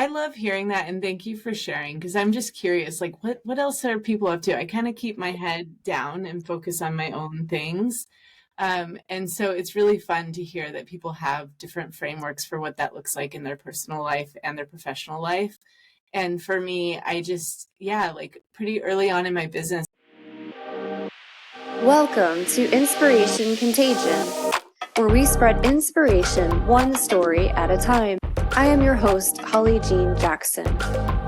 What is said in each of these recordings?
I love hearing that, and thank you for sharing, because I'm just curious, like what else are people up to? I kind of keep my head down and focus on my own things. And so it's really fun to hear that people have different frameworks for what that looks like in their personal life and their professional life. And for me, I just, yeah, like pretty early on in my business. Welcome to Inspiration Contagion, where we spread inspiration one story at a time. I am your host, Holly Jean Jackson.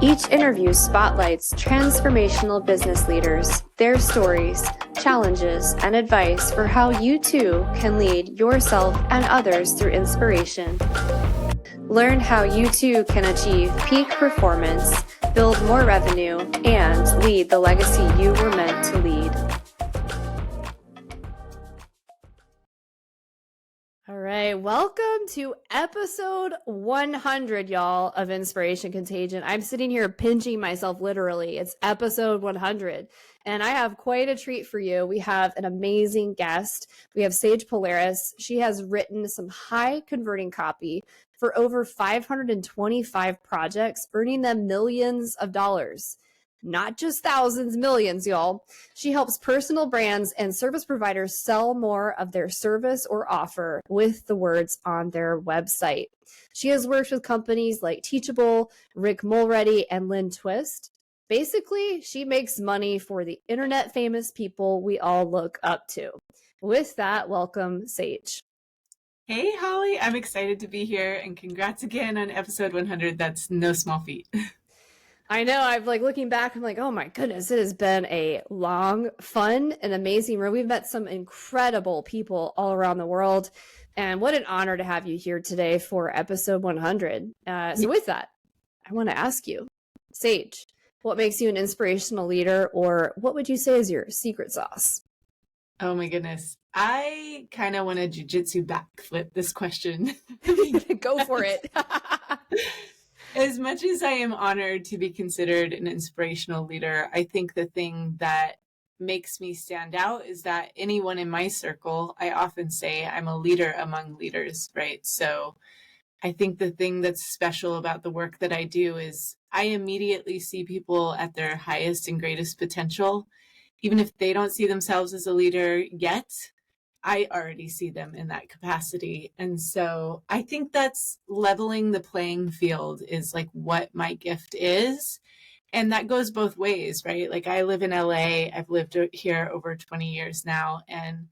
Each interview spotlights transformational business leaders, their stories, challenges, and advice for how you too can lead yourself and others through inspiration. Learn how you too can achieve peak performance, build more revenue, and lead the legacy you were meant to lead. All right, welcome to episode 100, y'all, of Inspiration Contagion. I'm sitting here pinching myself literally. It's episode 100, and I have quite a treat for you. We have an amazing guest. We have Sage Polaris. She has written some high converting copy for over 525 projects, earning them millions of dollars. Not just thousands, millions, y'all. She helps personal brands and service providers sell more of their service or offer with the words on their website. She has worked with companies like Teachable, Mulready, and Lynne Twist. Basically, she makes money for the internet famous people we all look up to. With that, welcome, Sage. Hey, Holly, I'm excited to be here, and congrats again on episode 100. That's no small feat. I know. I'm like looking back, I'm like, oh my goodness, it has been a long, fun, and amazing road. We've met some incredible people all around the world. And what an honor to have you here today for episode 100. So with that, I want to ask you, Sage, what makes you an inspirational leader, or what would you say is your secret sauce? Oh my goodness. I kind of want to jujitsu backflip this question. Go for it. As much as I am honored to be considered an inspirational leader, I think the thing that makes me stand out is that anyone in my circle, I often say I'm a leader among leaders, right? So I think the thing that's special about the work that I do is I immediately see people at their highest and greatest potential. Even if they don't see themselves as a leader yet, I already see them in that capacity. And so I think that's leveling the playing field is like what my gift is. And that goes both ways, right? Like I live in LA. I've lived here over 20 years now. And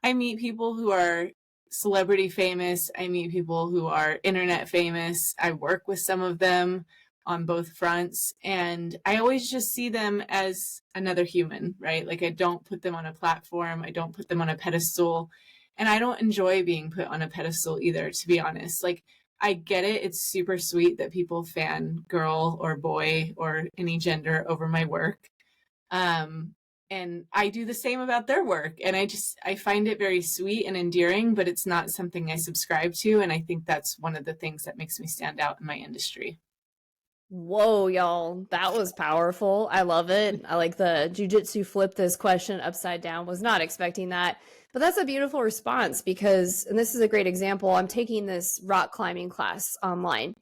I meet people who are celebrity famous. I meet people who are internet famous. I work with some of them on both fronts. And I always just see them as another human, right? Like I don't put them on a platform. I don't put them on a pedestal. And I don't enjoy being put on a pedestal either, to be honest. Like I get it. It's super sweet that people fan girl or boy or any gender over my work. And I do the same about their work. And I find it very sweet and endearing, but it's not something I subscribe to. And I think that's one of the things that makes me stand out in my industry. Whoa, y'all, that was powerful. I love it. I like the jujitsu flip this question upside down. Was not expecting that. But that's a beautiful response because, and this is a great example, I'm taking this rock climbing class online.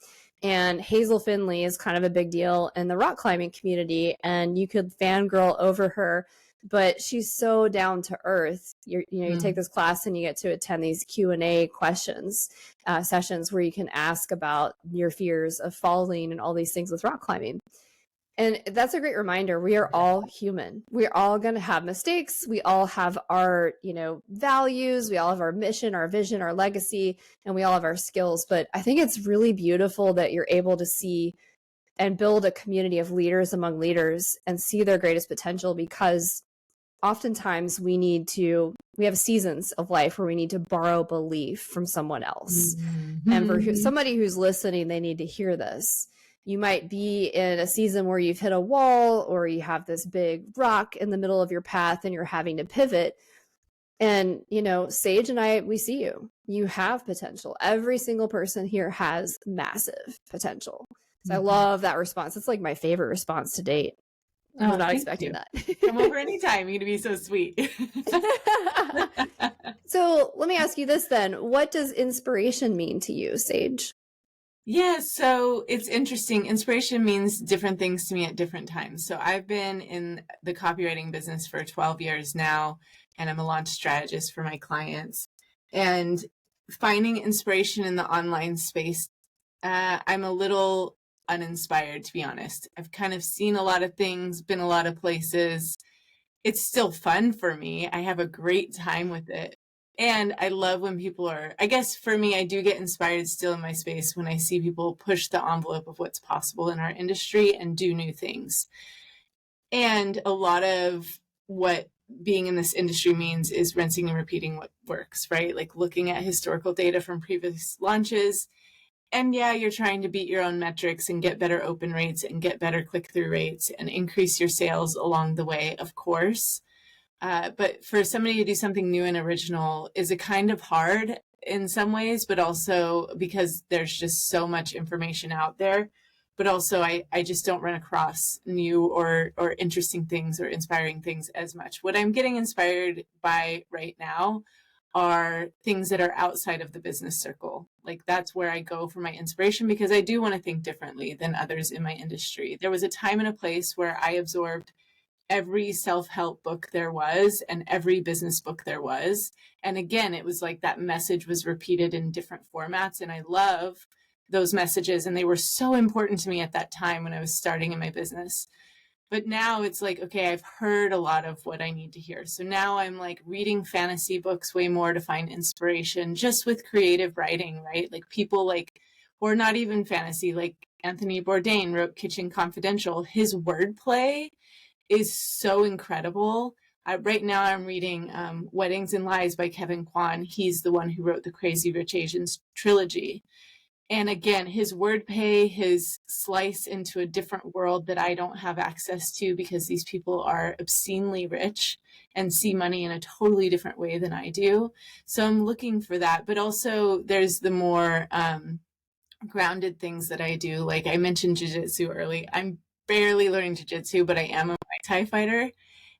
And Hazel Finley is kind of a big deal in the rock climbing community. And you could fangirl over her, but she's so down to earth. You take this class and you get to attend these Q&A questions sessions where you can ask about your fears of falling and all these things with rock climbing. And that's a great reminder. We are all human. We're all going to have mistakes. We all have our, values. We all have our mission, our vision, our legacy, and we all have our skills. But I think it's really beautiful that you're able to see and build a community of leaders among leaders and see their greatest potential, because oftentimes we have seasons of life where we need to borrow belief from someone else. Mm-hmm. And for somebody who's listening, they need to hear this. You might be in a season where you've hit a wall or you have this big rock in the middle of your path and you're having to pivot. And, Sage and I, we see you. You have potential. Every single person here has massive potential. So I love that response. It's like my favorite response to date. I was not expecting that. Come over anytime. You're going to be so sweet. So let me ask you this then. What does inspiration mean to you, Sage? Yeah, so it's interesting. Inspiration means different things to me at different times. So I've been in the copywriting business for 12 years now, and I'm a launch strategist for my clients. And finding inspiration in the online space, I'm a little uninspired, to be honest. I've kind of seen a lot of things, been a lot of places. It's still fun for me. I have a great time with it. And I love when people are, I guess for me, I do get inspired still in my space when I see people push the envelope of what's possible in our industry and do new things. And a lot of what being in this industry means is rinsing and repeating what works, right? Like looking at historical data from previous launches. And yeah, you're trying to beat your own metrics and get better open rates and get better click-through rates and increase your sales along the way, of course. But for somebody to do something new and original is a kind of hard in some ways, but also because there's just so much information out there. But also I just don't run across new or interesting things or inspiring things as much. What I'm getting inspired by right now are things that are outside of the business circle. Like that's where I go for my inspiration because I do want to think differently than others in my industry. There was a time and a place where I absorbed every self-help book there was and every business book there was. And again, it was like that message was repeated in different formats. And I love those messages. And they were so important to me at that time when I was starting in my business. But now it's like, okay, I've heard a lot of what I need to hear. So now I'm like reading fantasy books way more to find inspiration just with creative writing, right? Like people like, or not even fantasy, like Anthony Bourdain wrote Kitchen Confidential. His wordplay is so incredible. Right now I'm reading Weddings and Lies by Kevin Kwan. He's the one who wrote the Crazy Rich Asians trilogy. And again, his wordplay, his slice into a different world that I don't have access to because these people are obscenely rich and see money in a totally different way than I do. So I'm looking for that. But also there's the more grounded things that I do. Like I mentioned jiu-jitsu early. I'm barely learning jiu-jitsu, but I am a Muay Thai fighter.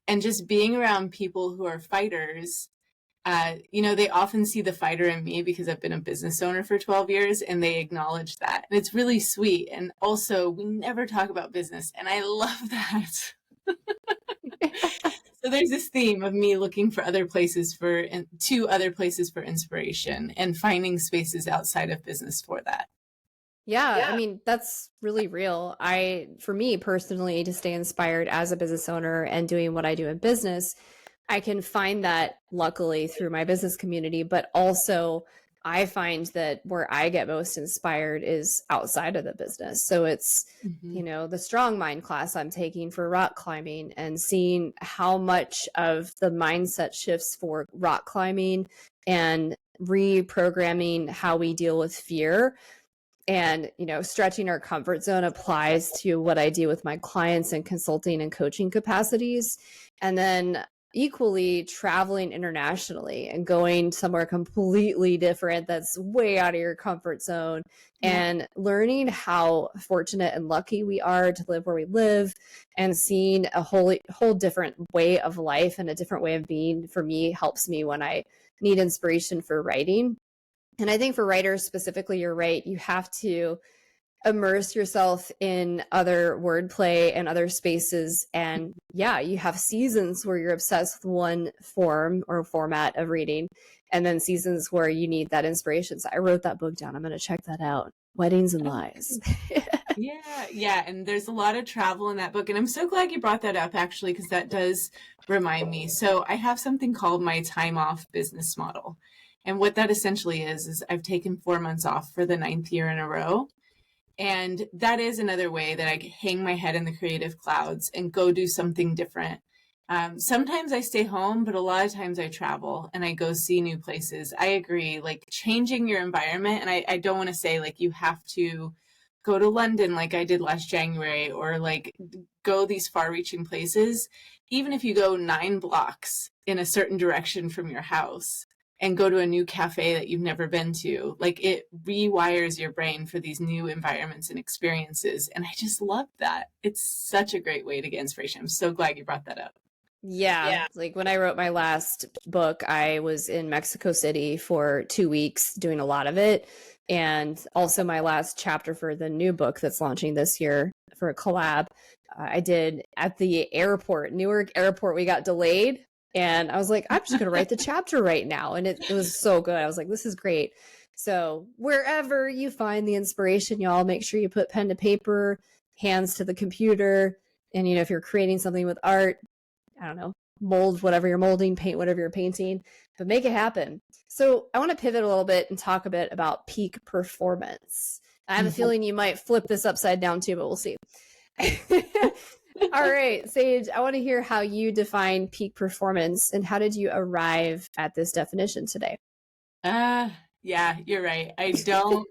And just being around people who are fighters, they often see the fighter in me because I've been a business owner for 12 years and they acknowledge that. And it's really sweet. And also, we never talk about business. And I love that. So there's this theme of me looking for other places for inspiration and finding spaces outside of business for that. Yeah, I mean, that's really real. For me personally, to stay inspired as a business owner and doing what I do in business, I can find that luckily through my business community, but also I find that where I get most inspired is outside of the business. So it's, the strong mind class I'm taking for rock climbing and seeing how much of the mindset shifts for rock climbing and reprogramming how we deal with fear. And, stretching our comfort zone applies to what I do with my clients in consulting and coaching capacities. And then equally traveling internationally and going somewhere completely different that's way out of your comfort zone and learning how fortunate and lucky we are to live where we live and seeing a whole different way of life and a different way of being for me helps me when I need inspiration for writing. And I think for writers specifically, you're right. You have to immerse yourself in other wordplay and other spaces. And yeah, you have seasons where you're obsessed with one form or format of reading, and then seasons where you need that inspiration. So I wrote that book down. I'm going to check that out. Weddings and Lies. Yeah. And there's a lot of travel in that book. And I'm so glad you brought that up, actually, because that does remind me. So I have something called my time off business model. And what that essentially is I've taken 4 months off for the 9th year in a row. And that is another way that I hang my head in the creative clouds and go do something different. Sometimes I stay home, but a lot of times I travel and I go see new places. I agree, like changing your environment. And I don't want to say like you have to go to London like I did last January or like go these far reaching places. Even if you go 9 blocks in a certain direction from your house, and go to a new cafe that you've never been to. Like it rewires your brain for these new environments and experiences. And I just love that. It's such a great way to get inspiration. I'm so glad you brought that up. Yeah. Like when I wrote my last book, I was in Mexico City for 2 weeks doing a lot of it. And also my last chapter for the new book that's launching this year for a collab, I did at the airport, Newark airport. We got delayed. And I was like, I'm just going to write the chapter right now. And it was so good. I was like, this is great. So wherever you find the inspiration, y'all, make sure you put pen to paper, hands to the computer. And, you know, if you're creating something with art, I don't know, mold whatever you're molding, paint whatever you're painting, but make it happen. So I want to pivot a little bit and talk a bit about peak performance. I have a feeling you might flip this upside down too, but we'll see. All right, Sage, I want to hear how you define peak performance and how did you arrive at this definition today? Yeah, you're right. I don't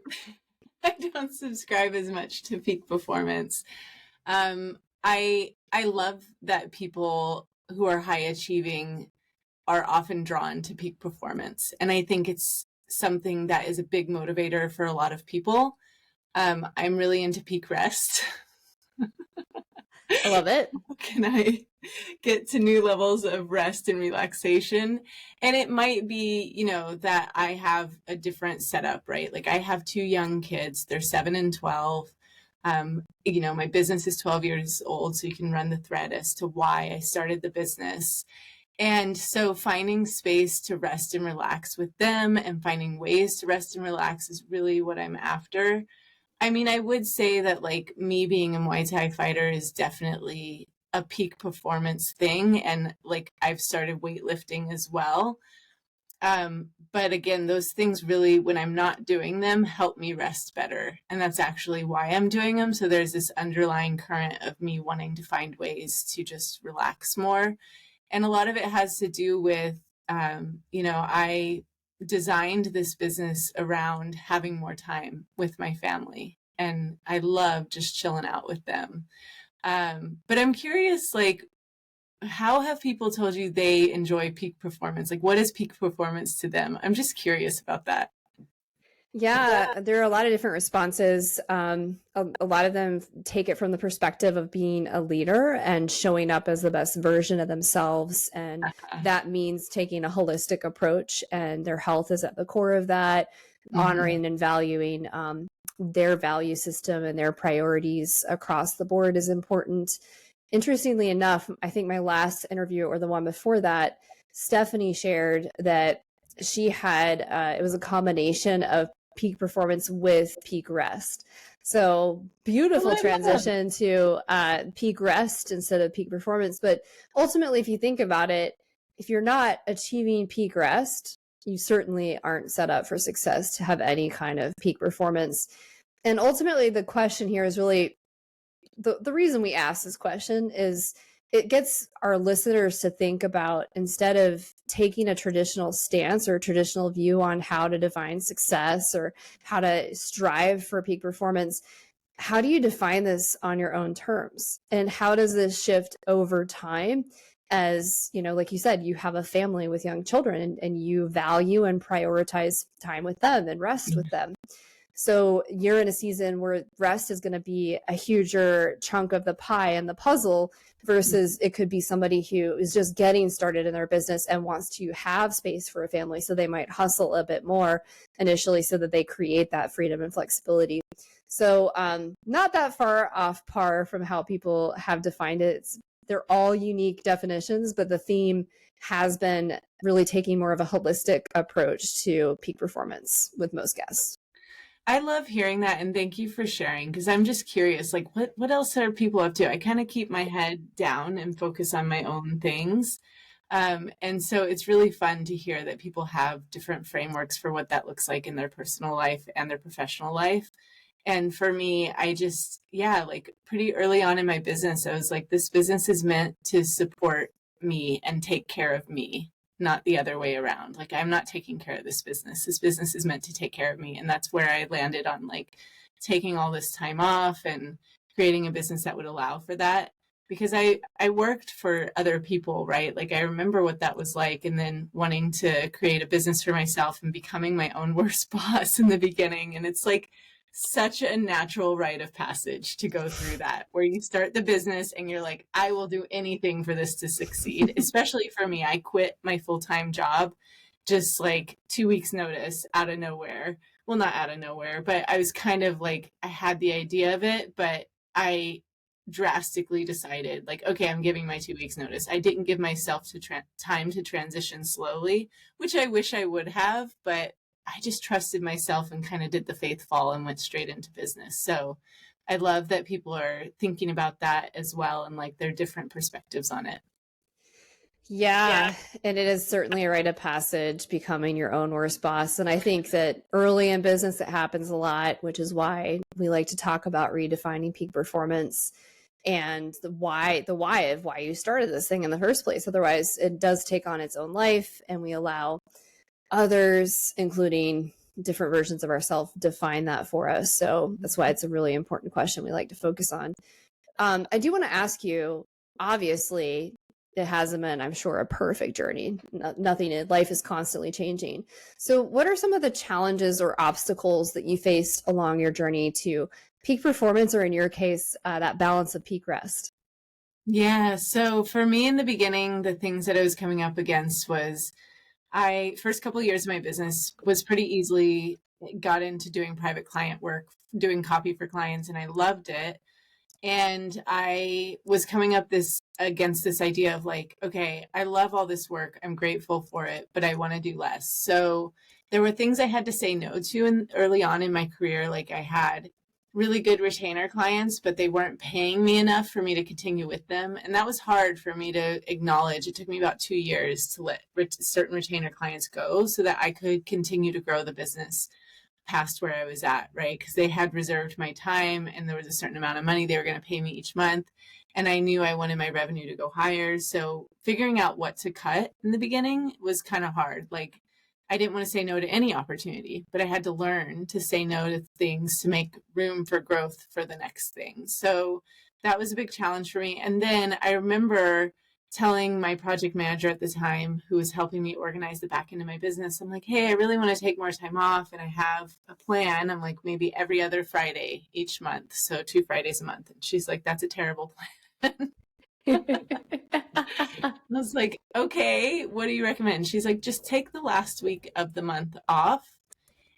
I don't subscribe as much to peak performance. I love that people who are high achieving are often drawn to peak performance. And I think it's something that is a big motivator for a lot of people. I'm really into peak rest. I love it. How can I get to new levels of rest and relaxation? And it might be, you know, that I have a different setup, right? Like I have two young kids, they're 7 and 12. You know, my business is 12 years old, so you can run the thread as to why I started the business. And so finding space to rest and relax with them and finding ways to rest and relax is really what I'm after. I mean, I would say that like me being a Muay Thai fighter is definitely a peak performance thing. And like I've started weightlifting as well. But again, those things really, when I'm not doing them, help me rest better. And that's actually why I'm doing them. So there's this underlying current of me wanting to find ways to just relax more. And a lot of it has to do with, you know, I designed this business around having more time with my family. And I love just chilling out with them. But I'm curious, like, how have people told you they enjoy peak performance? Like, what is peak performance to them? I'm just curious about that. Yeah, there are a lot of different responses. A lot of them take it from the perspective of being a leader and showing up as the best version of themselves. And that means taking a holistic approach, and their health is at the core of that, honoring and valuing their value system and their priorities across the board is important. Interestingly enough, I think my last interview or the one before that, Stephanie shared that she had, it was a combination of peak performance with peak rest. So beautiful transition to peak rest instead of peak performance. But ultimately, if you think about it, if you're not achieving peak rest, you certainly aren't set up for success to have any kind of peak performance. And ultimately, the question here is really, the reason we ask this question is it gets our listeners to think about, instead of taking a traditional stance or a traditional view on how to define success or how to strive for peak performance, how do you define this on your own terms? And how does this shift over time? As you know, like you said, you have a family with young children and you value and prioritize time with them and rest with them. So you're in a season where rest is going to be a huger chunk of the pie and the puzzle, versus it could be somebody who is just getting started in their business and wants to have space for a family. So they might hustle a bit more initially so that they create that freedom and flexibility. So not that far off par from how people have defined it. They're all unique definitions, but the theme has been really taking more of a holistic approach to peak performance with most guests. I love hearing that, and thank you for sharing, because I'm just curious, like what else are people up to? I kind of keep my head down and focus on my own things. And so it's really fun to hear that people have different frameworks for what that looks like in their personal life and their professional life. And for me, I just, like pretty early on in my business, I was like, this business is meant to support me and take care of me, not the other way around. Like, I'm not taking care of this business. This business is meant to take care of me. And that's where I landed on like taking all this time off and creating a business that would allow for that. Because I worked for other people, right? Like, I remember what that was like, and then wanting to create a business for myself and becoming my own worst boss in the beginning. And it's like such a natural rite of passage to go through that, where you start the business and you're like, I will do anything for this to succeed. Especially for me, I quit my full-time job just like 2 weeks notice out of nowhere. Well, not out of nowhere, but I was kind of like, I had the idea of it, but I drastically decided like, okay, I'm giving my 2 weeks notice. I didn't give myself time to transition slowly, which I wish I would have, but I just trusted myself and kind of did the faith fall and went straight into business. So I love that people are thinking about that as well and like their different perspectives on it. Yeah, and it is certainly a rite of passage becoming your own worst boss. And I think that early in business, it happens a lot, which is why we like to talk about redefining peak performance and the why of why you started this thing in the first place. Otherwise, it does take on its own life, and we allow others, including different versions of ourselves, define that for us. So that's why it's a really important question we like to focus on. I do want to ask you, obviously, it hasn't been, I'm sure, a perfect journey. Nothing in life is constantly changing. So what are some of the challenges or obstacles that you faced along your journey to peak performance, or in your case, that balance of peak rest? Yeah. So for me in the beginning, the things that I was coming up against was first couple of years of my business was pretty easily got into doing private client work, doing copy for clients, and I loved it. And I was coming up against this idea of like, okay, I love all this work. I'm grateful for it, but I want to do less. So there were things I had to say no to early on in my career. Like I had really good retainer clients, but they weren't paying me enough for me to continue with them. And that was hard for me to acknowledge. It took me about 2 years to let certain retainer clients go so that I could continue to grow the business past where I was at, right? Because they had reserved my time and there was a certain amount of money they were going to pay me each month. And I knew I wanted my revenue to go higher. So figuring out what to cut in the beginning was kind of hard. Like I didn't want to say no to any opportunity, but I had to learn to say no to things to make room for growth for the next thing. So that was a big challenge for me. And then I remember telling my project manager at the time, who was helping me organize the back end of my business, I'm like, hey, I really want to take more time off. And I have a plan. I'm like, maybe every other Friday each month. So 2 Fridays a month. And she's like, that's a terrible plan. I was like, okay, what do you recommend? She's like, just take the last week of the month off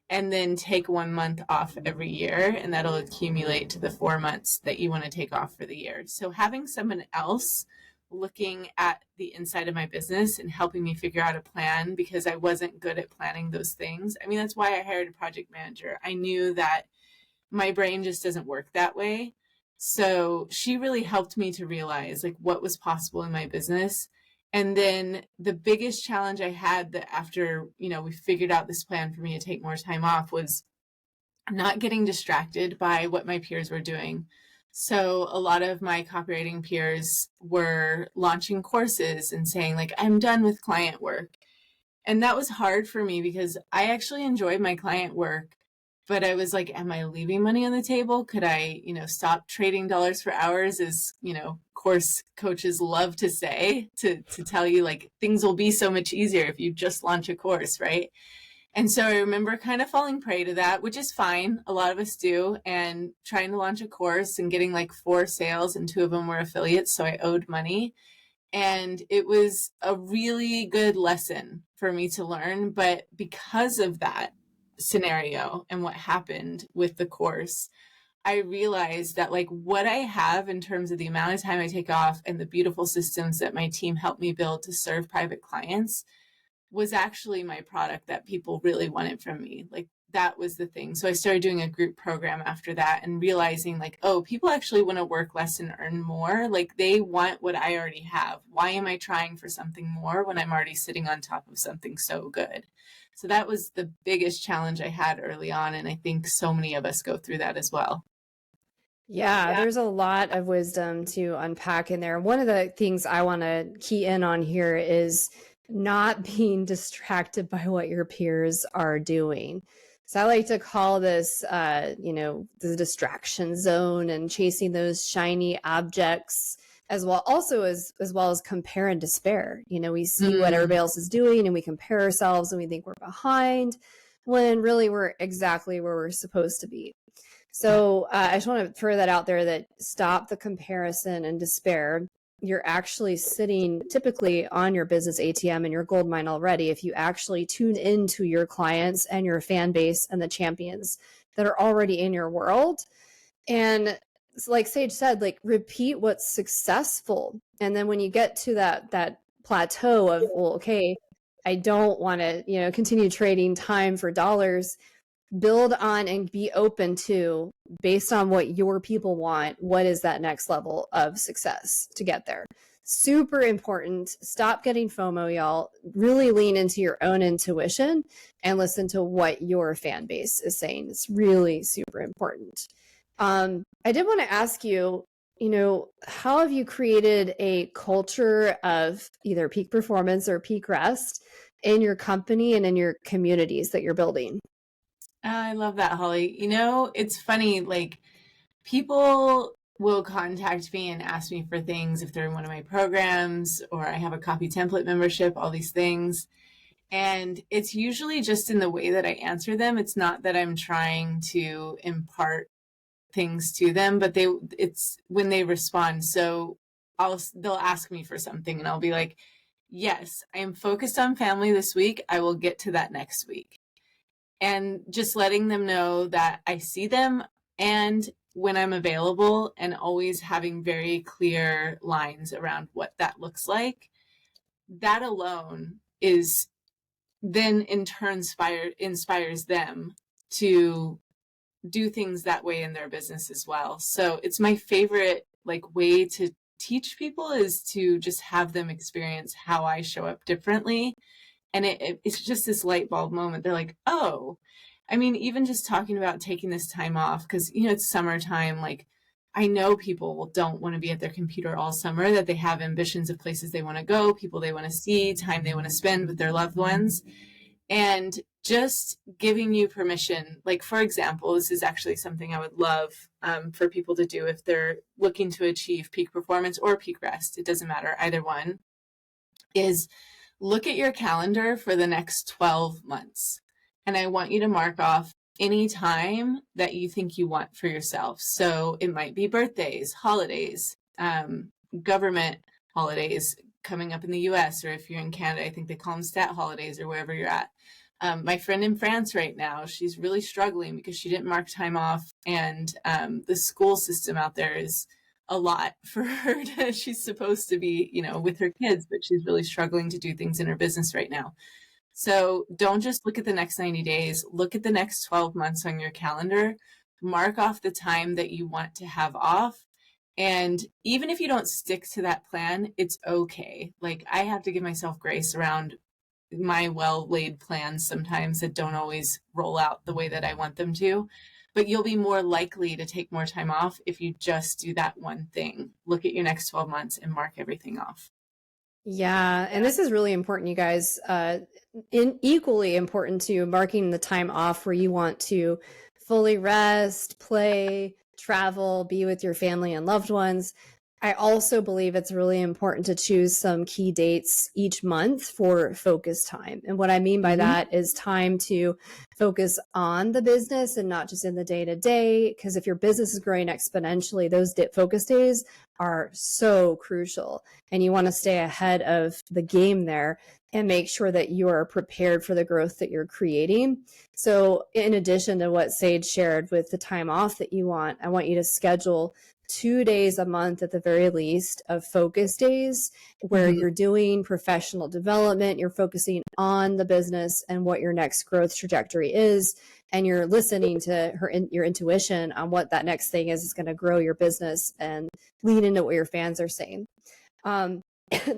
and then take 1 month off every year. And that'll accumulate to the 4 months that you want to take off for the year. So having someone else looking at the inside of my business and helping me figure out a plan, because I wasn't good at planning those things. I mean, that's why I hired a project manager. I knew that my brain just doesn't work that way. So she really helped me to realize like what was possible in my business. And then the biggest challenge I had that after, we figured out this plan for me to take more time off was not getting distracted by what my peers were doing. So a lot of my copywriting peers were launching courses and saying like, I'm done with client work. And that was hard for me because I actually enjoyed my client work, but I was like, am I leaving money on the table? Could I, stop trading dollars for hours, as, course coaches love to say, to tell you like things will be so much easier if you just launch a course, right? And so I remember kind of falling prey to that, which is fine. A lot of us do. And trying to launch a course and getting like 4 sales and 2 of them were affiliates. So I owed money. And it was a really good lesson for me to learn. But because of that scenario and what happened with the course, I realized that like what I have in terms of the amount of time I take off and the beautiful systems that my team helped me build to serve private clients was actually my product that people really wanted from me. Like that was the thing. So I started doing a group program after that and realizing like, oh, people actually want to work less and earn more. Like they want what I already have. Why am I trying for something more when I'm already sitting on top of something so good? So that was the biggest challenge I had early on. And I think so many of us go through that as well. Yeah, there's a lot of wisdom to unpack in there. One of the things I want to key in on here is not being distracted by what your peers are doing. So I like to call this, the distraction zone, and chasing those shiny objects as well. Also, as well as compare and despair. We see what everybody else is doing and we compare ourselves and we think we're behind when really we're exactly where we're supposed to be. So I just want to throw that out there, that stop the comparison and despair. You're actually sitting typically on your business ATM and your gold mine already if you actually tune into your clients and your fan base and the champions that are already in your world. And like Sage said, like repeat what's successful. And then when you get to that plateau of, well, okay, I don't want to, continue trading time for dollars, build on and be open to, based on what your people want, what is that next level of success to get there. Super important. Stop getting FOMO, y'all. Really lean into your own intuition and listen to what your fan base is saying. It's really super important. I did want to ask you, how have you created a culture of either peak performance or peak rest in your company and in your communities that you're building? I love that, Holly. It's funny, like people will contact me and ask me for things if they're in one of my programs, or I have a copy template membership, all these things. And it's usually just in the way that I answer them. It's not that I'm trying to impart things to them, but it's when they respond. So they'll ask me for something and I'll be like, yes, I am focused on family this week. I will get to that next week. And just letting them know that I see them and when I'm available, and always having very clear lines around what that looks like. That alone is then in turn inspires them to do things that way in their business as well. So it's my favorite way to teach people is to just have them experience how I show up differently. And it's just this light bulb moment. They're like, oh, I mean, even just talking about taking this time off, because, it's summertime. Like, I know people don't want to be at their computer all summer, that they have ambitions of places they want to go, people they want to see, time they want to spend with their loved ones. And just giving you permission, like, for example, this is actually something I would love for people to do if they're looking to achieve peak performance or peak rest. It doesn't matter, either one, is look at your calendar for the next 12 months. And I want you to mark off any time that you think you want for yourself. So it might be birthdays, holidays, government holidays coming up in the US, or if you're in Canada, I think they call them stat holidays, or wherever you're at. My friend in France right now, she's really struggling because she didn't mark time off, and the school system out there is a lot for her. She's supposed to be, with her kids, but she's really struggling to do things in her business right now. So don't just look at the next 90 days, look at the next 12 months on your calendar, mark off the time that you want to have off. And even if you don't stick to that plan, it's okay. Like, I have to give myself grace around my well-laid plans sometimes that don't always roll out the way that I want them to. But you'll be more likely to take more time off if you just do that one thing. Look at your next 12 months and mark everything off. Yeah. And this is really important, you guys. Equally important to marking the time off where you want to fully rest, play, travel, be with your family and loved ones. I also believe it's really important to choose some key dates each month for focus time. And what I mean by that is time to focus on the business and not just in the day-to-day. Because if your business is growing exponentially, those focus days are so crucial. And you want to stay ahead of the game there and make sure that you are prepared for the growth that you're creating. So in addition to what Sage shared with the time off that you want, I want you to schedule 2 days a month at the very least of focus days where you're doing professional development, you're focusing on the business and what your next growth trajectory is, and you're listening to your intuition on what that next thing is going to grow your business and lean into what your fans are saying. The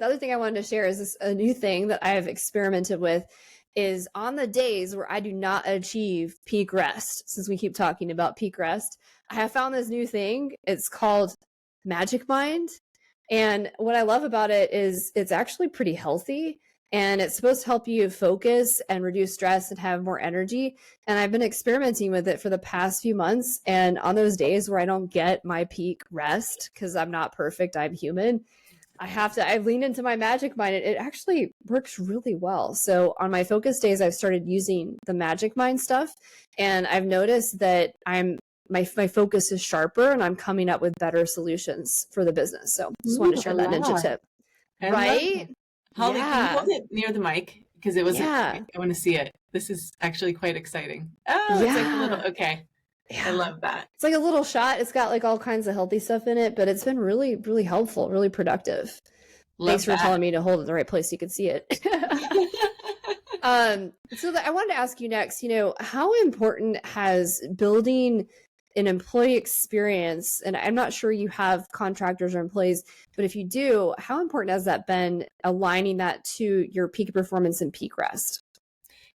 other thing I wanted to share is a new thing that I have experimented with is on the days where I do not achieve peak rest, since we keep talking about peak rest, I have found this new thing. It's called Magic Mind. And what I love about it is it's actually pretty healthy, and it's supposed to help you focus and reduce stress and have more energy. And I've been experimenting with it for the past few months. And on those days where I don't get my peak rest, because I'm not perfect, I'm human, I've leaned into my Magic Mind. It actually works really well. So on my focus days, I've started using the Magic Mind stuff, and I've noticed that my focus is sharper and I'm coming up with better solutions for the business. So just wanted to share that ninja tip. Right? Holly, can you hold it near the mic? Because it wasn't, I want to see it. This is actually quite exciting. Oh, it's like a little, okay. Yeah. I love that. It's like a little shot. It's got like all kinds of healthy stuff in it, but it's been really, really helpful, really productive. Thanks for telling me to hold it in the right place so you can see it. So I wanted to ask you next, how important has building an employee experience, and I'm not sure you have contractors or employees, but if you do, how important has that been aligning that to your peak performance and peak rest?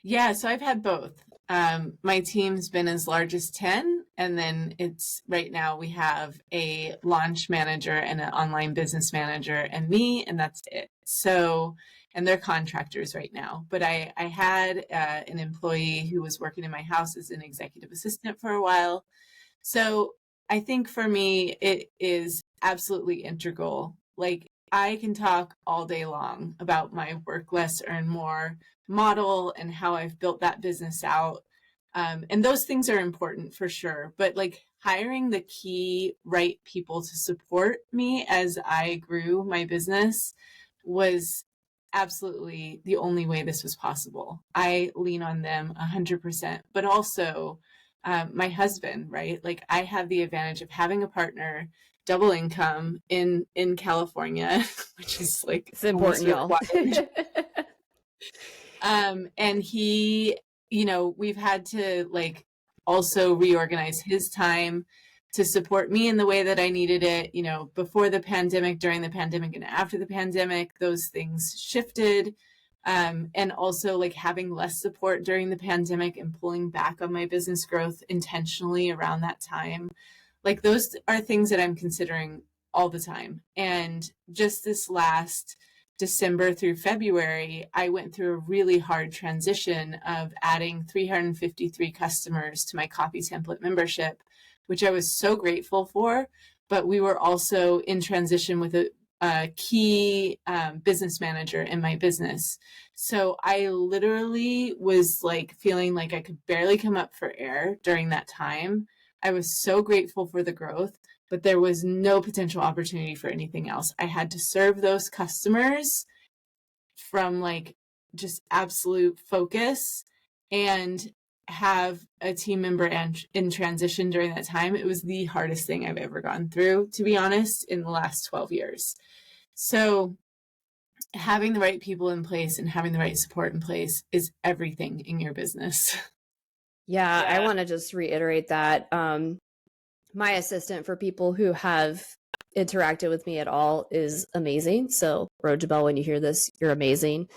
Yeah, so I've had both. My team's been as large as 10, and then it's right now we have a launch manager and an online business manager and me, and that's it. So, and they're contractors right now, but I had an employee who was working in my house as an executive assistant for a while. So I think for me, it is absolutely integral. Like, I can talk all day long about my work less, earn more model and how I've built that business out. And those things are important for sure. But like hiring the key right people to support me as I grew my business was absolutely the only way this was possible. I lean on them 100%, but also my husband, right? Like I have the advantage of having a partner, double income in California, which is like it's important, y'all. And he, we've had to like also reorganize his time to support me in the way that I needed it, before the pandemic, during the pandemic, and after the pandemic, those things shifted. And also like having less support during the pandemic and pulling back on my business growth intentionally around that time. Like those are things that I'm considering all the time. And just this last December through February, I went through a really hard transition of adding 353 customers to my copy template membership, which I was so grateful for. But we were also in transition with a key business manager in my business. So I literally was like feeling like I could barely come up for air during that time. I was so grateful for the growth, but there was no potential opportunity for anything else. I had to serve those customers from like just absolute focus and have a team member in transition during that time. It was the hardest thing I've ever gone through, to be honest, in the last 12 years. So having the right people in place and having the right support in place is everything in your business. Yeah. I want to just reiterate that. My assistant, for people who have interacted with me at all, is amazing. So Rojabelle, when you hear this, you're amazing.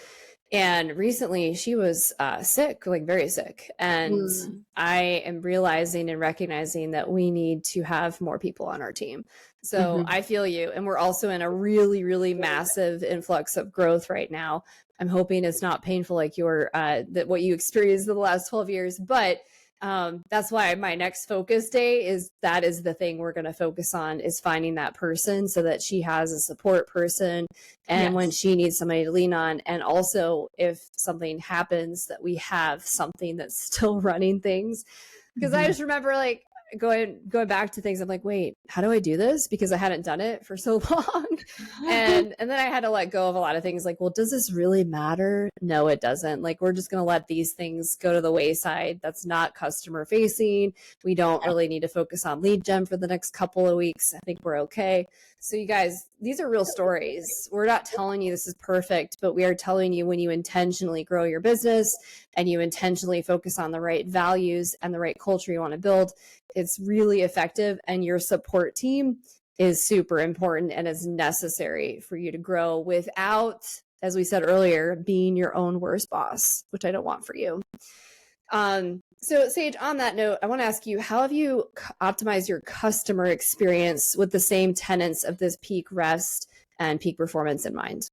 And recently she was sick, like very sick. And I am realizing and recognizing that we need to have more people on our team. So I feel you. And we're also in a really, really massive influx of growth right now. I'm hoping it's not painful like that what you experienced in the last 12 years, but that's why my next focus day is the thing we're going to focus on, is finding that person so that she has a support person. And when she needs somebody to lean on, and also if something happens, that we have something that's still running things. Because I just remember like going back to things. I'm like, wait, how do I do this? Because I hadn't done it for so long. and then I had to let go of a lot of things. Like, well, does this really matter? No, it doesn't. Like, we're just going to let these things go to the wayside. That's not customer facing. We don't really need to focus on lead gen for the next couple of weeks. I think we're okay. So you guys, these are real stories. We're not telling you this is perfect, but we are telling you when you intentionally grow your business and you intentionally focus on the right values and the right culture you want to build, it's really effective. And your support team is super important and is necessary for you to grow without, as we said earlier, being your own worst boss, which I don't want for you. So Sage, on that note, I want to ask you, how have you optimized your customer experience with the same tenets of this peak rest and peak performance in mind?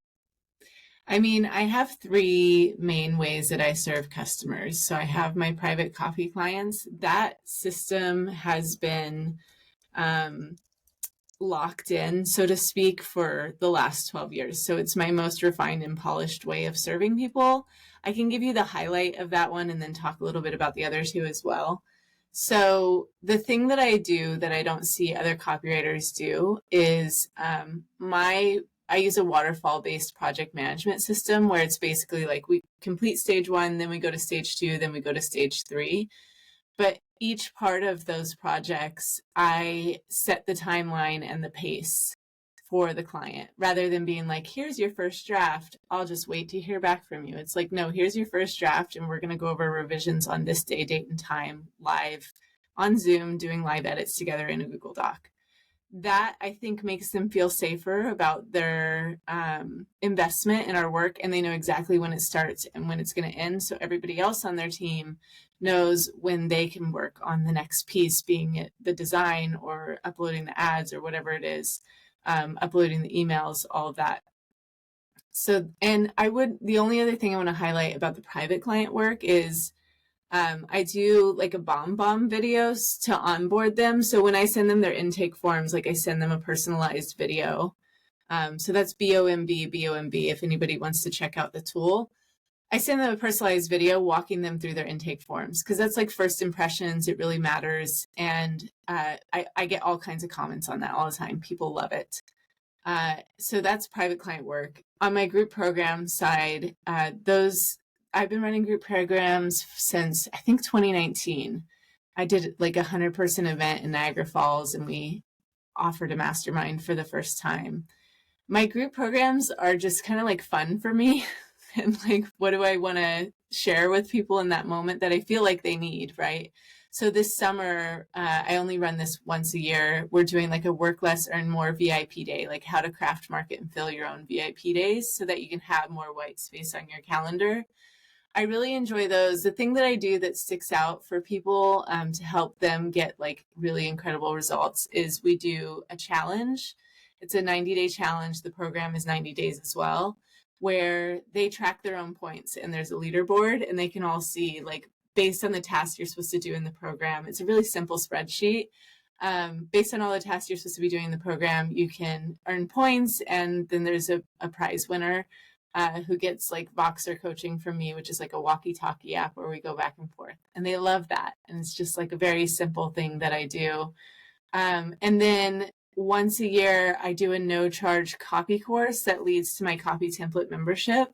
I mean, I have three main ways that I serve customers. So I have my private copy clients. That system has been locked in, so to speak, for the last 12 years. So it's my most refined and polished way of serving people. I can give you the highlight of that one and then talk a little bit about the other two as well. So the thing that I do that I don't see other copywriters do is I use a waterfall based project management system where it's basically like we complete stage 1, then we go to stage 2, then we go to stage 3. But each part of those projects, I set the timeline and the pace for the client rather than being like, here's your first draft. I'll just wait to hear back from you. It's like, no, here's your first draft and we're going to go over revisions on this day, date, and time live on Zoom, doing live edits together in a Google Doc. That I think makes them feel safer about their investment in our work, and they know exactly when it starts and when it's going to end. So everybody else on their team knows when they can work on the next piece, being it the design or uploading the ads or whatever it is, uploading the emails, all of that. So, and the only other thing I want to highlight about the private client work is I do like a bomb videos to onboard them. So when I send them their intake forms, like I send them a personalized video. So that's BOMB if anybody wants to check out the tool. I send them a personalized video walking them through their intake forms because that's like first impressions. It really matters. And I get all kinds of comments on that all the time. People love it. So that's private client work. On my group program side, I've been running group programs since I think 2019. I did like a 100-person event in Niagara Falls and we offered a mastermind for the first time. My group programs are just kind of like fun for me. And like, what do I want to share with people in that moment that I feel like they need, right? So this summer, I only run this once a year. We're doing like a work less, earn more VIP day, like how to craft, market, and fill your own VIP days so that you can have more white space on your calendar. I really enjoy those. The thing that I do that sticks out for people to help them get like really incredible results is we do a challenge. It's a 90-day challenge. The program is 90 days as well, where they track their own points and there's a leaderboard and they can all see like based on the tasks you're supposed to do in the program. It's a really simple spreadsheet. Based on all the tasks you're supposed to be doing in the program, you can earn points and then there's a prize winner who gets like Voxer coaching from me, which is like a walkie-talkie app where we go back and forth. And they love that. And it's just like a very simple thing that I do. And then once a year, I do a no-charge copy course that leads to my copy template membership.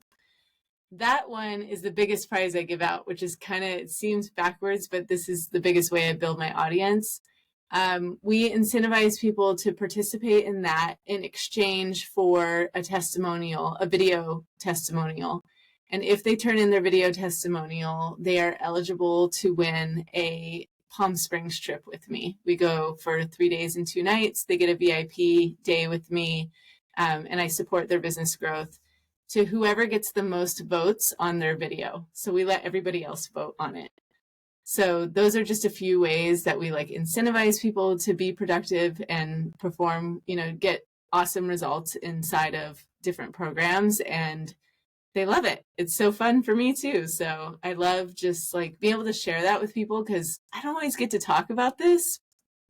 That one is the biggest prize I give out, which is kind of, it seems backwards, but this is the biggest way I build my audience. We incentivize people to participate in that in exchange for a testimonial, a video testimonial. And if they turn in their video testimonial, they are eligible to win a Palm Springs trip with me. We go for 3 days and 2 nights. They get a VIP day with me, and I support their business growth to whoever gets the most votes on their video. So we let everybody else vote on it. So those are just a few ways that we like incentivize people to be productive and perform, get awesome results inside of different programs, and they love it. It's so fun for me too. So I love just like being able to share that with people because I don't always get to talk about this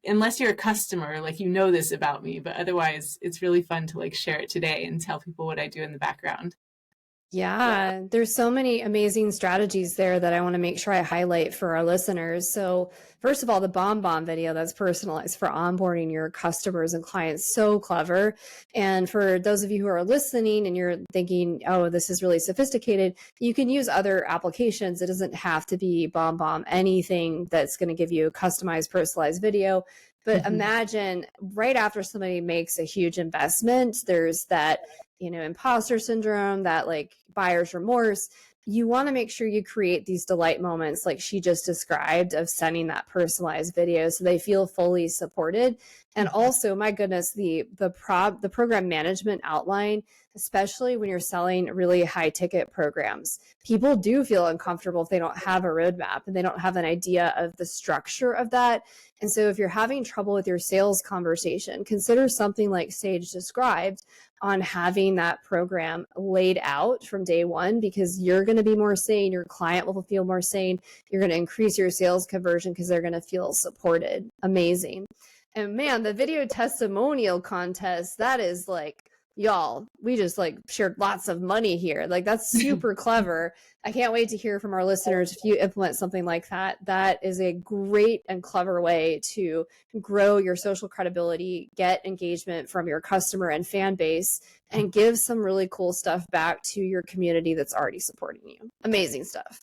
unless you're a customer, like this about me, but otherwise it's really fun to like share it today and tell people what I do in the background. Yeah, there's so many amazing strategies there that I want to make sure I highlight for our listeners. So first of all, the bomb video that's personalized for onboarding your customers and clients, so clever. And for those of you who are listening and you're thinking, oh, this is really sophisticated, you can use other applications. It doesn't have to be anything that's going to give you a customized, personalized video. But imagine right after somebody makes a huge investment, there's that, imposter syndrome, that like buyer's remorse. You want to make sure you create these delight moments like she just described of sending that personalized video so they feel fully supported. And also, my goodness, the program management outline, especially when you're selling really high ticket programs, people do feel uncomfortable if they don't have a roadmap and they don't have an idea of the structure of that. And so if you're having trouble with your sales conversation, consider something like Sage described on having that program laid out from day one, because you're going to be more sane. Your client will feel more sane. You're going to increase your sales conversion because they're going to feel supported. Amazing. And man, the video testimonial contest, that is like y'all, we just like shared lots of money here. Like that's super clever. I can't wait to hear from our listeners if you implement something like that. That is a great and clever way to grow your social credibility, get engagement from your customer and fan base, and give some really cool stuff back to your community that's already supporting you. Amazing stuff.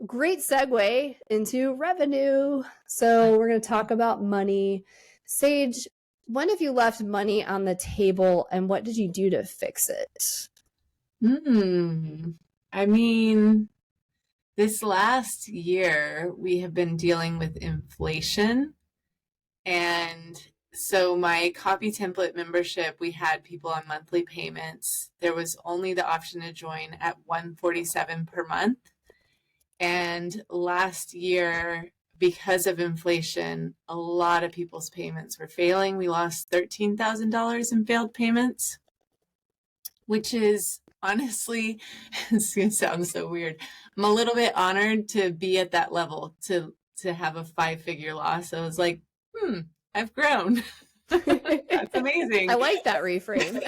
Great segue into revenue. So we're going to talk about money. Sage, when have you left money on the table and what did you do to fix it? I mean, this last year we have been dealing with inflation. And so my copy template membership, we had people on monthly payments. There was only the option to join at $147 per month. And last year, because of inflation, a lot of people's payments were failing. We lost $13,000 in failed payments, which is honestly, it's going to sound so weird. I'm a little bit honored to be at that level, to have a 5-figure loss. I was like, I've grown. That's amazing. I like that reframe.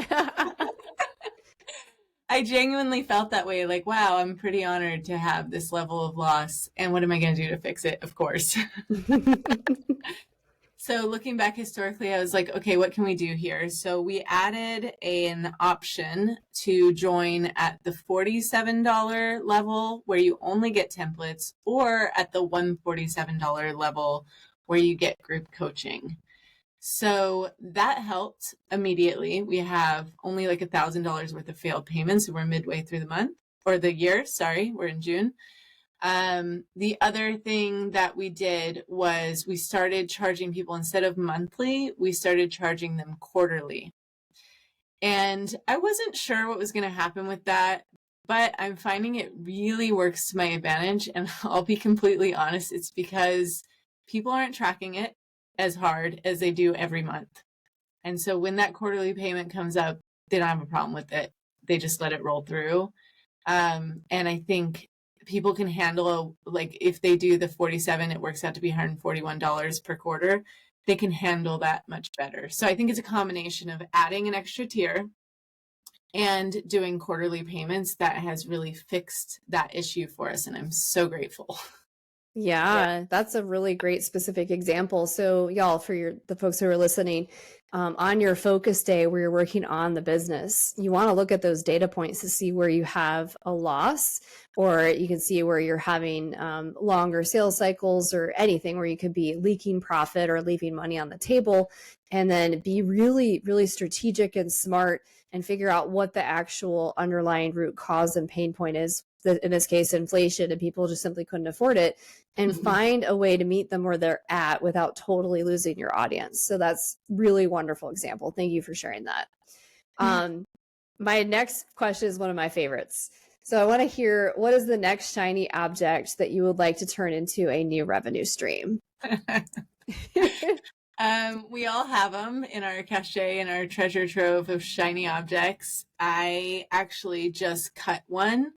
I genuinely felt that way. Like, wow, I'm pretty honored to have this level of loss. And what am I going to do to fix it? Of course. So looking back historically, I was like, okay, what can we do here? So we added an option to join at the $47 level where you only get templates, or at the $147 level where you get group coaching. So that helped immediately. We have only like $1,000 worth of failed payments. We're midway through the month, or the year, sorry, we're in June. The other thing that we did was we started charging people, instead of monthly, we started charging them quarterly. And I wasn't sure what was going to happen with that, but I'm finding it really works to my advantage. And I'll be completely honest, it's because people aren't tracking it as hard as they do every month. And so when that quarterly payment comes up, they don't have a problem with it. They just let it roll through. And I think people can handle, like if they do the 47, it works out to be $141 per quarter. They can handle that much better. So I think it's a combination of adding an extra tier and doing quarterly payments that has really fixed that issue for us. And I'm so grateful. Yeah, that's a really great specific example. So y'all, for the folks who are listening, on your focus day where you're working on the business, you want to look at those data points to see where you have a loss, or you can see where you're having longer sales cycles or anything where you could be leaking profit or leaving money on the table, and then be really, really strategic and smart and figure out what the actual underlying root cause and pain point is. In this case, inflation, and people just simply couldn't afford it, and find a way to meet them where they're at without totally losing your audience. So that's really wonderful example. Thank you for sharing that. My next question is one of my favorites. So I want to hear, what is the next shiny object that you would like to turn into a new revenue stream? We all have them in our cache and our treasure trove of shiny objects. I actually just cut one.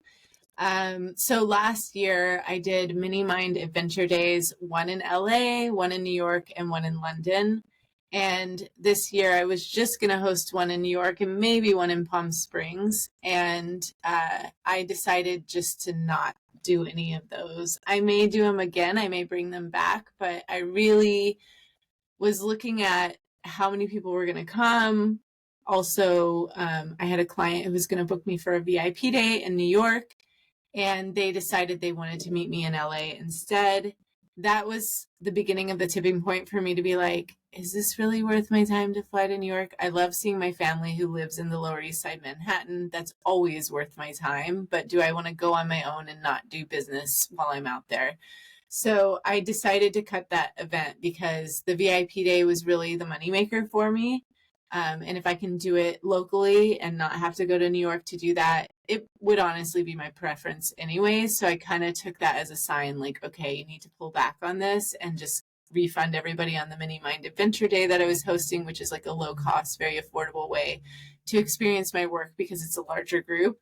So last year I did Mini Mind Adventure Days, one in LA, one in New York, and one in London. And this year I was just going to host one in New York and maybe one in Palm Springs. And I decided just to not do any of those. I may do them again. I may bring them back, but I really was looking at how many people were going to come. Also, I had a client who was going to book me for a VIP day in New York, and they decided they wanted to meet me in LA instead. That was the beginning of the tipping point for me to be like, is this really worth my time to fly to New York? I love seeing my family who lives in the Lower East Side, Manhattan. That's always worth my time. But do I want to go on my own and not do business while I'm out there? So I decided to cut that event because the VIP day was really the moneymaker for me. And if I can do it locally and not have to go to New York to do that, it would honestly be my preference anyway. So I kind of took that as a sign, like, okay, you need to pull back on this and just refund everybody on the Mini Mind Adventure Day that I was hosting, which is like a low cost, very affordable way to experience my work because it's a larger group.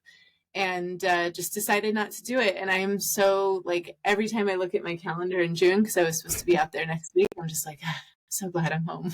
And just decided not to do it. And I am so, like, every time I look at my calendar in June, because I was supposed to be out there next week, I'm just like, so glad I'm home.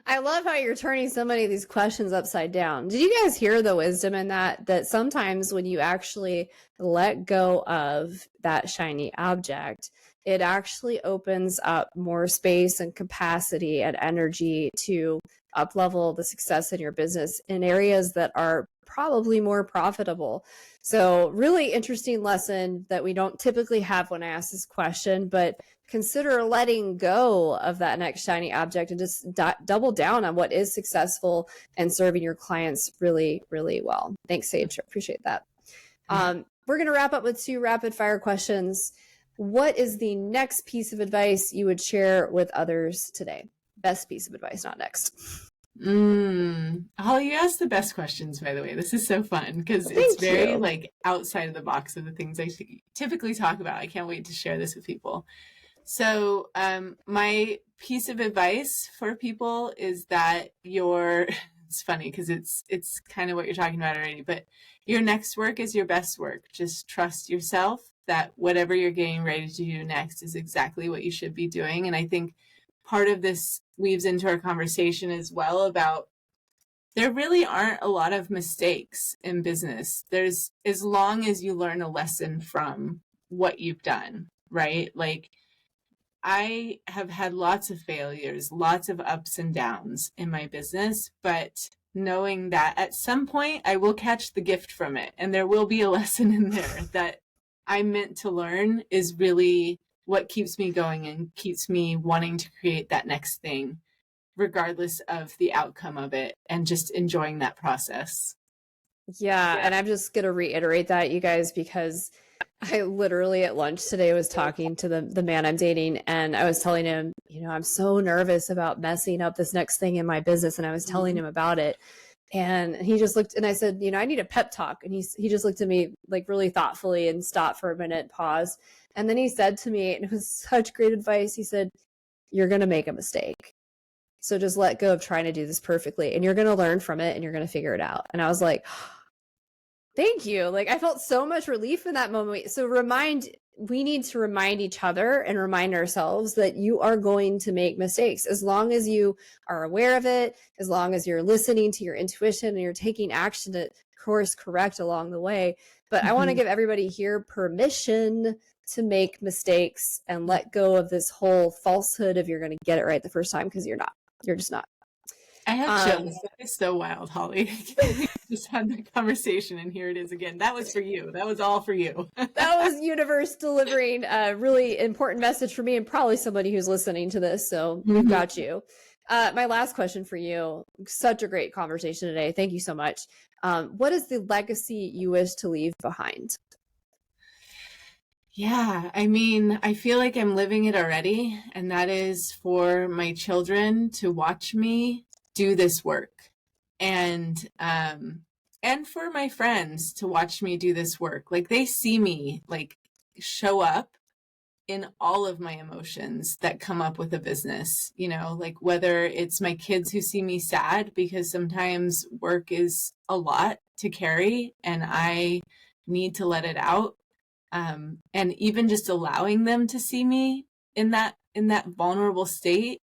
I love how you're turning so many of these questions upside down. Did you guys hear the wisdom in that? That sometimes when you actually let go of that shiny object, it actually opens up more space and capacity and energy to up level the success in your business in areas that are probably more profitable. So really interesting lesson that we don't typically have when I ask this question, but consider letting go of that next shiny object and just double down on what is successful and serving your clients really, really well. Thanks, Sage. Appreciate that. We're going to wrap up with 2 rapid fire questions. What is the next piece of advice you would share with others today? Best piece of advice, not next. Holly, you asked the best questions, by the way. This is so fun because it's very like outside of the box of the things I typically talk about. I can't wait to share this with people. So my piece of advice for people is that it's funny because it's kind of what you're talking about already, but your next work is your best work. Just trust yourself that whatever you're getting ready to do next is exactly what you should be doing. And I think part of this weaves into our conversation as well about there really aren't a lot of mistakes in business. There's, as long as you learn a lesson from what you've done, right? Like I have had lots of failures, lots of ups and downs in my business, but knowing that at some point I will catch the gift from it and there will be a lesson in there that I meant to learn is really what keeps me going and keeps me wanting to create that next thing, regardless of the outcome of it, and just enjoying that process. Yeah. And I'm just going to reiterate that, you guys, because I literally at lunch today was talking to the man I'm dating, and I was telling him, I'm so nervous about messing up this next thing in my business. And I was telling him about it. And he just looked, and I said, I need a pep talk. And he just looked at me like really thoughtfully and stopped for a minute, paused. And then he said to me, and it was such great advice. He said, you're going to make a mistake. So just let go of trying to do this perfectly, and you're going to learn from it and you're going to figure it out. And I was like, thank you. Like I felt so much relief in that moment. So we need to remind each other and remind ourselves that you are going to make mistakes. As long as you are aware of it, as long as you're listening to your intuition and you're taking action to course correct along the way. But I want to give everybody here permission to make mistakes and let go of this whole falsehood of you're going to get it right the first time, because you're not. You're just not. I have chills. That is so wild, Holly. We just had that conversation and here it is again. That was for you. That was all for you. That was universe delivering a really important message for me and probably somebody who's listening to this. So we've got you. My last question for you. Such a great conversation today. Thank you so much. What is the legacy you wish to leave behind? Yeah, I mean, I feel like I'm living it already, and that is for my children to watch me do this work, and for my friends to watch me do this work. Like they see me like show up in all of my emotions that come up with a business, like whether it's my kids who see me sad because sometimes work is a lot to carry and I need to let it out. And even just allowing them to see me in that vulnerable state,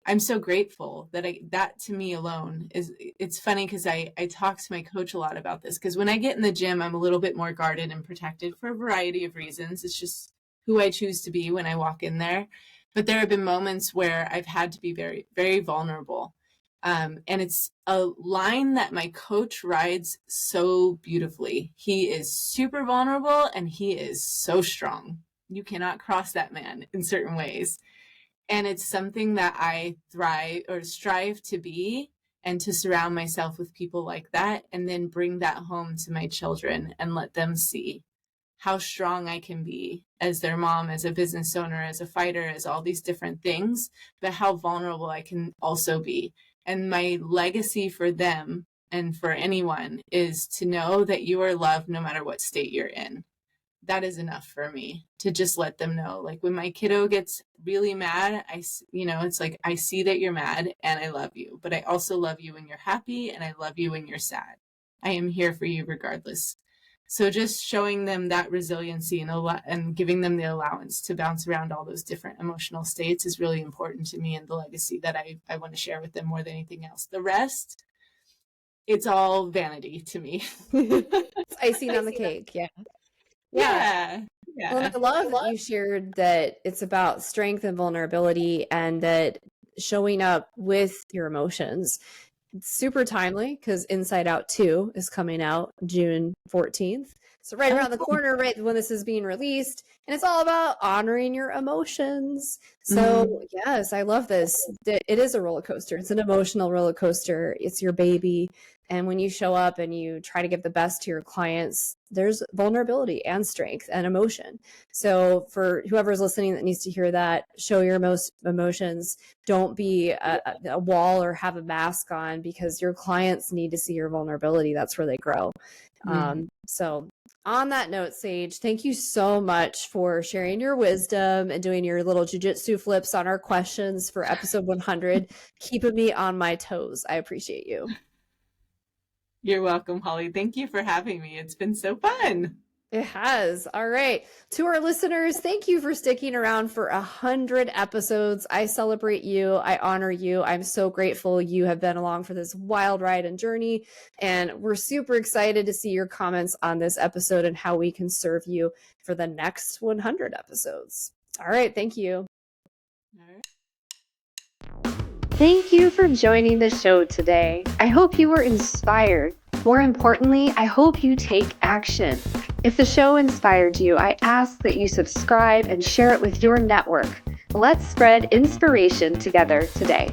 I'm so grateful that that to me alone it's funny because I talk to my coach a lot about this, because when I get in the gym, I'm a little bit more guarded and protected for a variety of reasons. It's just who I choose to be when I walk in there. But there have been moments where I've had to be very, very vulnerable. And it's a line that my coach rides so beautifully. He is super vulnerable and he is so strong. You cannot cross that man in certain ways. And it's something that I strive to be, and to surround myself with people like that, and then bring that home to my children and let them see how strong I can be as their mom, as a business owner, as a fighter, as all these different things, but how vulnerable I can also be. And my legacy for them and for anyone is to know that you are loved no matter what state you're in. That is enough for me to just let them know. Like when my kiddo gets really mad, it's like, I see that you're mad and I love you, but I also love you when you're happy and I love you when you're sad. I am here for you regardless. So just showing them that resiliency and giving them the allowance to bounce around all those different emotional states is really important to me, and the legacy that I want to share with them more than anything else. The rest, it's all vanity to me. It's icing on the cake. Yeah. Yeah. Well, I love that you shared that it's about strength and vulnerability, and that showing up with your emotions. It's super timely because Inside Out 2 is coming out June 14th. So right around the corner, right when this is being released. And it's all about honoring your emotions. So yes, I love this. It is a roller coaster. It's an emotional roller coaster. It's your baby. And when you show up and you try to give the best to your clients, there's vulnerability and strength and emotion. So for whoever's listening that needs to hear that, show your most emotions. Don't be a wall or have a mask on, because your clients need to see your vulnerability. That's where they grow. So on that note, Sage, thank you so much for sharing your wisdom and doing your little jujitsu flips on our questions for episode 100, keeping me on my toes. I appreciate you. You're welcome, Holly. Thank you for having me. It's been so fun. It has. All right. To our listeners, thank you for sticking around for 100 episodes. I celebrate you. I honor you. I'm so grateful you have been along for this wild ride and journey. And we're super excited to see your comments on this episode and how we can serve you for the next 100 episodes. All right. Thank you. Thank you for joining the show today. I hope you were inspired. More importantly, I hope you take action. If the show inspired you, I ask that you subscribe and share it with your network. Let's spread inspiration together today.